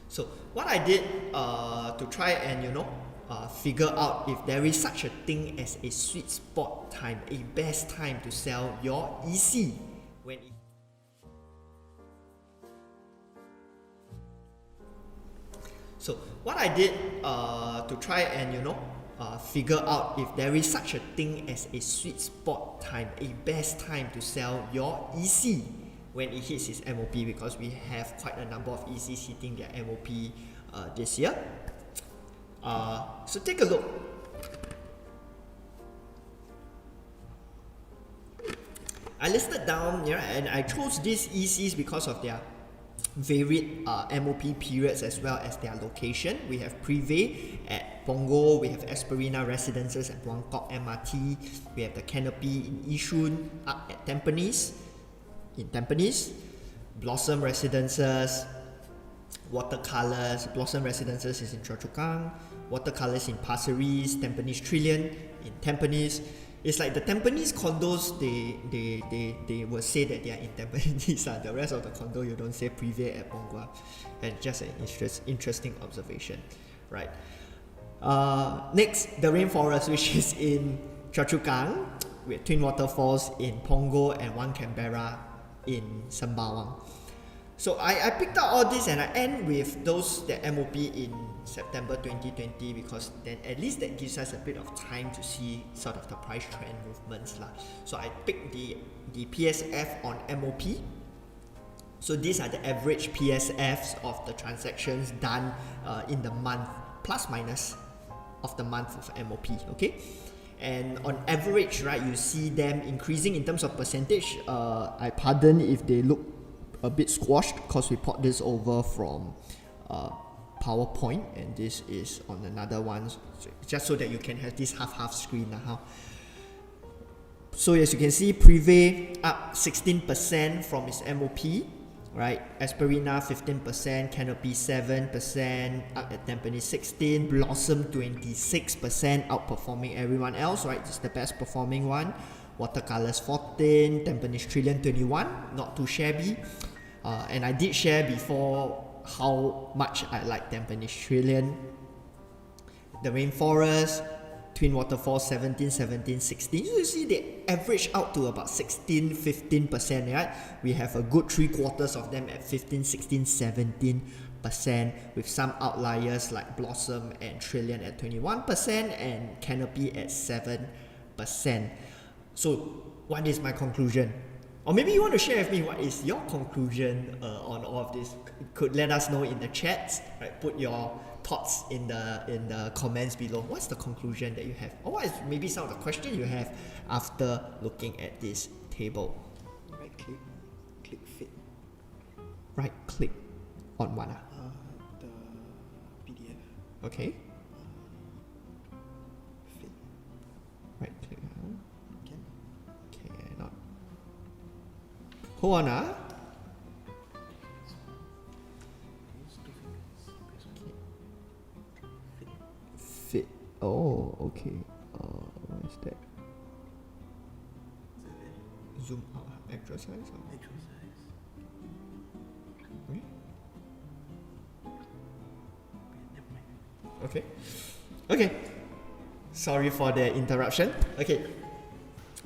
So what I did to try and figure out if there is such a thing as a sweet spot time, a best time to sell your EC when it So what I did to try and figure out if there is such a thing as a sweet spot time, a best time to sell your EC when it hits its MOP, because we have quite a number of ECs hitting their MOP this year. So take a look. I listed down and I chose these ECs because of their varied MOP periods as well as their location. We have Privé at Punggol, we have Esperina Residences at Buangkok MRT, we have the Canopy in Yishun, up at Tampines, Blossom Residences, Watercolors, Blossom Residences is in Choa Chu Kang, Watercolors in Pasir Ris, Tampines Trillion in Tampines. It's like the Tampines condos, they will say that they are in Tampines. The rest of the condo, you don't say Privé at Punggol. And just an interesting observation, right? Next, the Rainforest, which is in Choa Chu Kang, with Twin Waterfalls in Punggol and One Canberra in Sembawang. So I picked out all this and I end with those that MOP in September 2020, because then at least that gives us a bit of time to see sort of the price trend movements lah. So I picked the PSF on MOP. So these are the average PSFs of the transactions done in the month, plus minus, of the month of MOP, okay? And on average, right, you see them increasing in terms of percentage. I pardon if they look a bit squashed because we port this over from PowerPoint, and this is on another one, just so that you can have this half screen now. So as you can see, Privé up 16% from its MOP, right? Esperina 15%, Canopy 7%, up at Tampines 16%, Blossom 26%, outperforming everyone else, right? It's the best performing one. Watercolors 14%, Tampines Trillion 21%, not too shabby. And I did share before how much I like Tampines Trillion. The Rainforest, Twin Waterfalls 17, 16. So you see they average out to about 16, 15%, right? We have a good 3/4 of them at 15, 16, 17%, with some outliers like Blossom and Trillion at 21% and Canopy at 7%. So what is my conclusion? Or maybe you want to share with me what is your conclusion on all of this. Could let us know in the chats, right? Put your thoughts in the comments below. What's the conclusion that you have? Or what is maybe some of the questions you have after looking at this table? Right click fit. Right click on what? The PDF. Okay. Fit. Right click. Can. Cannot. Hold on. Fit. Oh, okay. What is that? Zoom out. Exercise. Okay. Okay. Sorry for the interruption. Okay.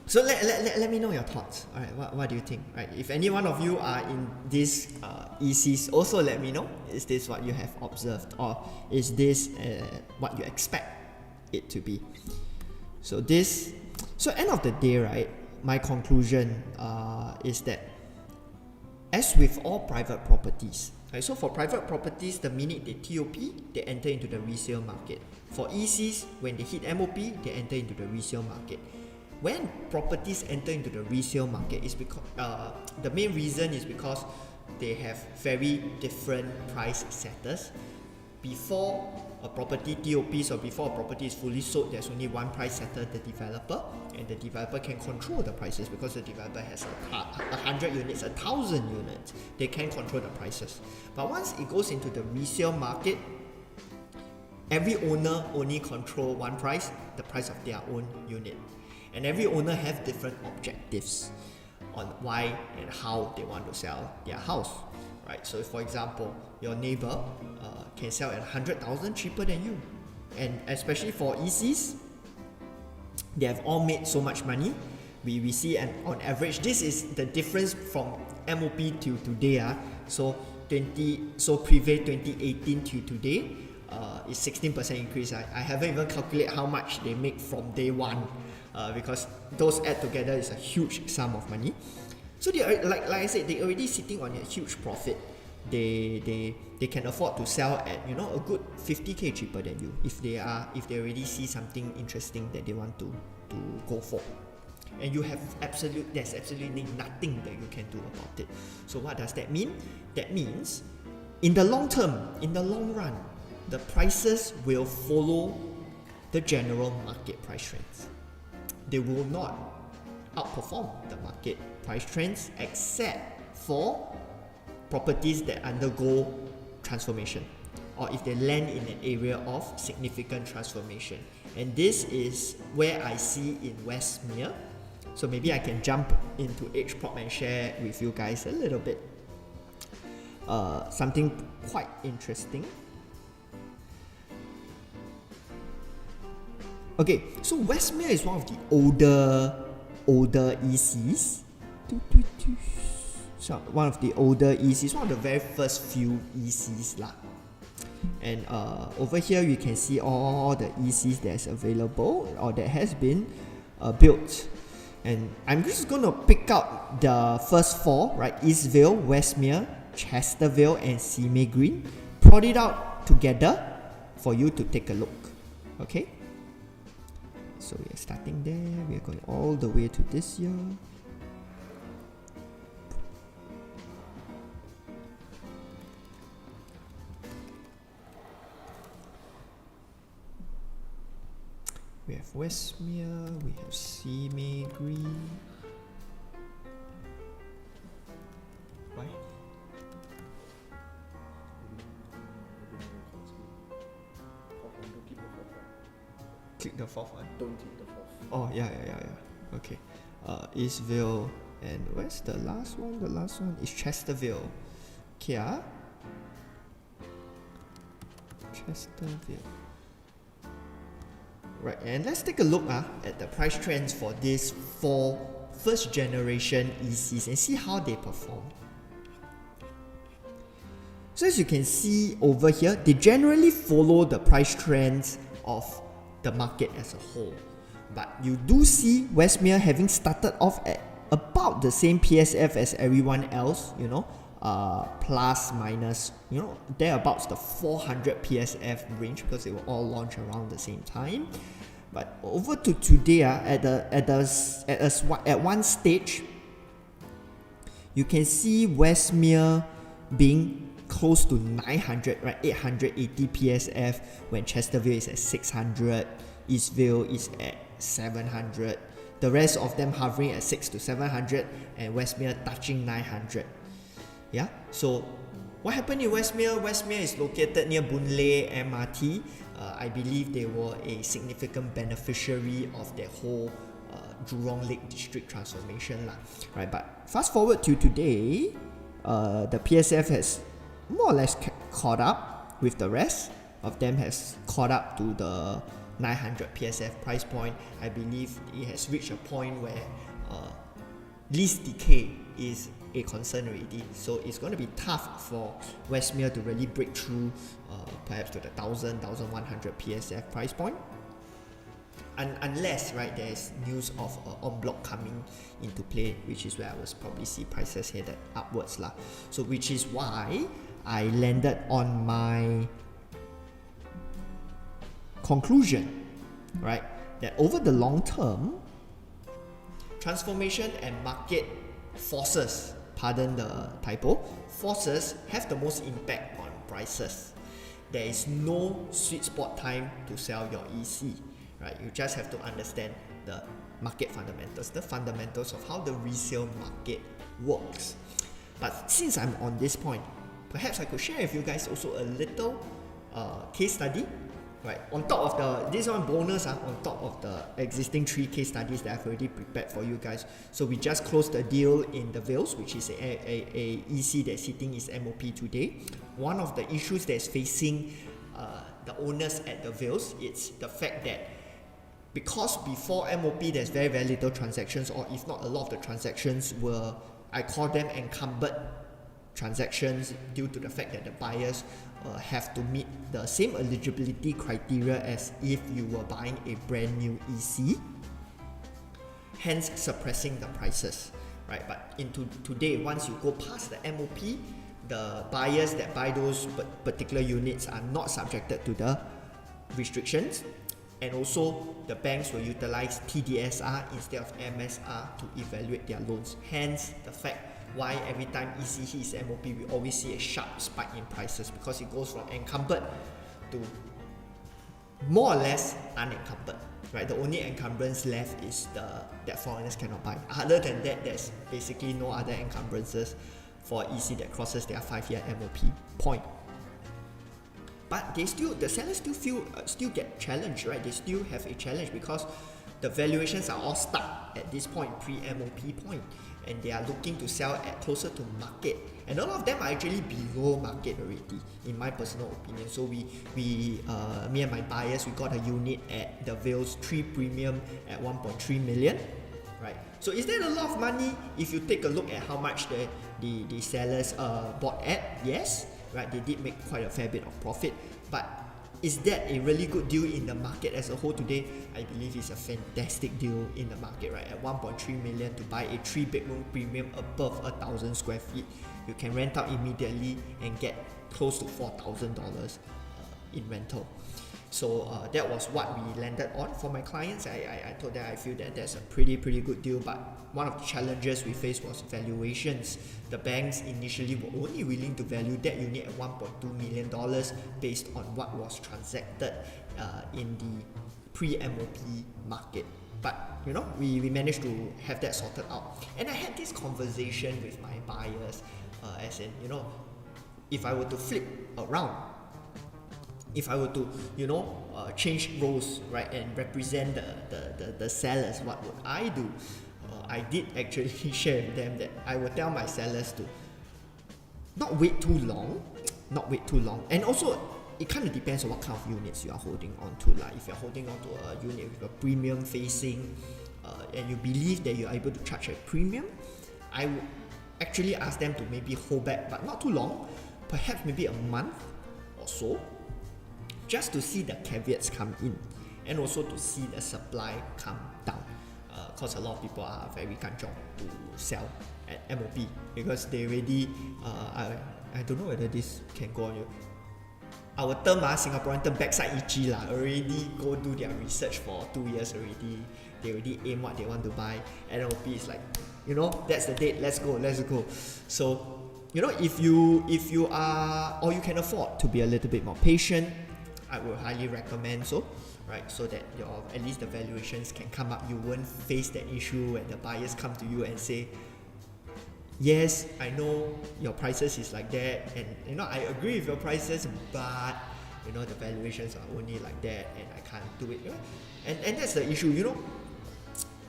So let me know your thoughts. All right, what do you think? Right, if any one of you are in these ECs, also let me know. Is this what you have observed, or is this what you expect it to be? So end of the day, right? My conclusion is that, as with all private properties, right? So for private properties, the minute they TOP, they enter into the resale market. For ECs, when they hit MOP, they enter into the resale market. When properties enter into the resale market, is because the main reason is because they have very different price setters. Before a property TOPs or before a property is fully sold, there's only one price setter, the developer, and the developer can control the prices because the developer has 100 units, 1,000 units. They can control the prices. But once it goes into the resale market, every owner only control one price, the price of their own unit. And every owner have different objectives on why and how they want to sell their house, right? So for example, your neighbor can sell at 100,000 cheaper than you, and especially for ECs, they have all made so much money. We see, and on average, this is the difference from MOP to today. So pre-V 2018 to today is 16% increase. I haven't even calculated how much they make from day one, because those add together is a huge sum of money. So they are, like I said, they're already sitting on a huge profit. They can afford to sell at a good 50k cheaper than you if they already see something interesting that they want to go for. And there's absolutely nothing that you can do about it. So what does that mean? That means in the long term, in the long run, the prices will follow the general market price trends. They will not outperform the market price trends except for properties that undergo transformation, or if they land in an area of significant transformation. And this is where I see in Westmere. So maybe I can jump into H prop and share with you guys a little bit something quite interesting. Okay, so Westmere is one of the older ECs. So one of the older ECs, one of the very first few ECs lah. And over here you can see all the ECs that's available or that has been built. And I'm just going to pick out the first four, right? Eastvale, Westmere, Chesterville, and Simei Green. Plot it out together for you to take a look. Okay? So we are starting there. We are going all the way to this year. We have Westmere, we have Simei Green. Why? Click the fourth one. Don't click the fourth. Oh, yeah. Okay. Eastvale, and where's the last one? The last one is Chesterville. Okay, Chesterville. Right, and let's take a look at the price trends for these four first generation ECs and see how they perform. So as you can see over here, they generally follow the price trends of the market as a whole. But you do see Westmere having started off at about the same PSF as everyone else, plus minus, thereabouts the 400 PSF range, because they were all launched around the same time. But over to today, at one stage, you can see Westmere being close to 900, right? 880 PSF, when Chesterville is at 600, Eastvale is at 700. The rest of them hovering at 600 to 700, and Westmere touching 900. Yeah, so what happened in Westmere? Westmere is located near Boon Lay MRT. I believe they were a significant beneficiary of their whole Jurong Lake District transformation lah. Right, but fast forward to today, the PSF has more or less caught up with the rest of them, has caught up to the 900 PSF price point. I believe it has reached a point where lease decay is a concern already. So it's going to be tough for Westmere to really break through perhaps to the 1,100 PSF price point. Unless, right, there is news of en bloc coming into play, which is where I will probably see prices headed upwards lah. So which is why I landed on my conclusion, right, that over the long term, transformation and market forces, pardon the typo, forces have the most impact on prices. There is no sweet spot time to sell your EC, right? You just have to understand the market fundamentals, the fundamentals of how the resale market works. But since I'm on this point, perhaps I could share with you guys also a little case study right? On top of this one bonus, on top of the existing 3 case studies that I've already prepared for you guys. So we just closed the deal in the Vales, which is a EC that's hitting its MOP today. One of the issues that's facing the owners at the Vales, it's the fact that because before MOP there's very little transactions, or if not a lot of the transactions were, I call them encumbered transactions, due to the fact that the buyers have to meet the same eligibility criteria as if you were buying a brand new EC, hence suppressing the prices, right? But into today, once you go past the MOP, the buyers that buy those particular units are not subjected to the restrictions, and also the banks will utilize TDSR instead of MSR to evaluate their loans, hence the fact why every time EC hits MOP we always see a sharp spike in prices, because it goes from encumbered to more or less unencumbered, right? The only encumbrance left is that foreigners cannot buy. Other than that, there's basically no other encumbrances for EC that crosses their 5-year MOP point. But the sellers still get challenged, right? They still have a challenge because the valuations are all stuck at this point, pre-MOP point, and they are looking to sell at closer to market, and a lot of them are actually below market already, in my personal opinion. So me and my buyers, we got a unit at the Vales 3 Premium at 1.3 million, right? So is that a lot of money? If you take a look at how much the sellers bought at, yes, right, they did make quite a fair bit of profit, but is that a really good deal in the market as a whole today? I believe it's a fantastic deal in the market, right? At 1.3 million to buy a 3-bedroom premium above 1,000 square feet, you can rent out immediately and get close to $4,000 in rental. So that was what we landed on for my clients. I told them I feel that that's a pretty good deal, but one of the challenges we faced was valuations. The banks initially were only willing to value that unit at $1.2 million based on what was transacted in the pre-MOP market. But you know, we managed to have that sorted out. And I had this conversation with my buyers, as in, you know, if I were to flip around, if I were to, you know, change roles, right, and represent the sellers, what would I do? I did actually share with them that I would tell my sellers to not wait too long, and also it kind of depends on what kind of units you are holding on to. Like if you're holding on to a unit with a premium facing, and you believe that you're able to charge a premium, I would actually ask them to maybe hold back, but not too long, perhaps maybe a month or so, just to see the caveats come in, and also to see the supply come down, because a lot of people are very kanchong to sell at MOP because they already, I don't know whether this can go on you. Our term, Singaporean term, backside itchy already go do their research for 2 years already. They already aim what they want to buy. And MOP is like, you know, that's the date, let's go. So, you know, if you are, or you can afford to be a little bit more patient, I would highly recommend so, right? So that at least the valuations can come up. You won't face that issue when the buyers come to you and say, yes, I know your prices is like that, and you know, I agree with your prices, but you know, the valuations are only like that, and I can't do it. You know? And that's the issue, you know.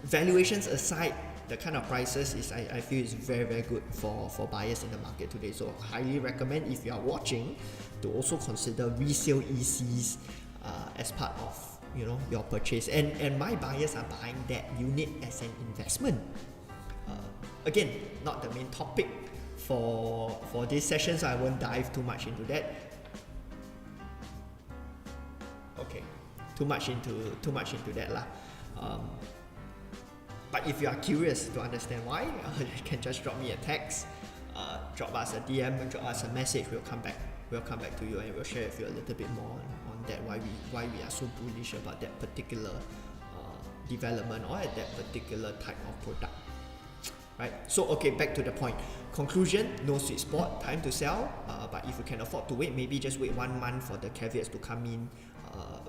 Valuations aside, the kind of prices is I feel is very good for buyers in the market today. So highly recommend, if you are watching, to also consider resale ECs as part of, you know, your purchase. And my buyers are buying that unit as an investment. Again, not the main topic for this session, so I won't dive too much into that. Okay, too much into that lah. But if you are curious to understand why, you can just drop me a text, drop us a DM, drop us a message. We'll come back to you, and we'll share with you a little bit more on that, why we are so bullish about that particular development or at that particular type of product. Right? So okay, back to the point. Conclusion: no sweet spot, time to sell. But if you can afford to wait, maybe just wait 1 month for the caveats to come in.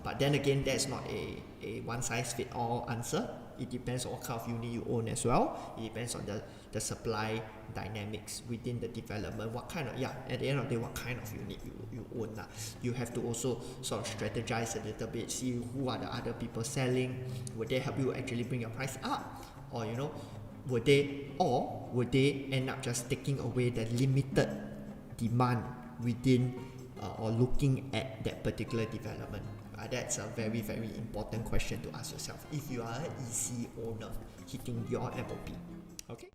But then again, that's not a one-size-fits-all answer. It depends on what kind of unit you own as well. It depends on the supply dynamics within the development. What kind of, at the end of the day, what kind of unit you own. You have to also sort of strategize a little bit, see who are the other people selling. Would they help you actually bring your price up? Or would they end up just taking away the limited demand within or looking at that particular development? That's a very, very important question to ask yourself if you are an EC owner hitting your MOP. Okay.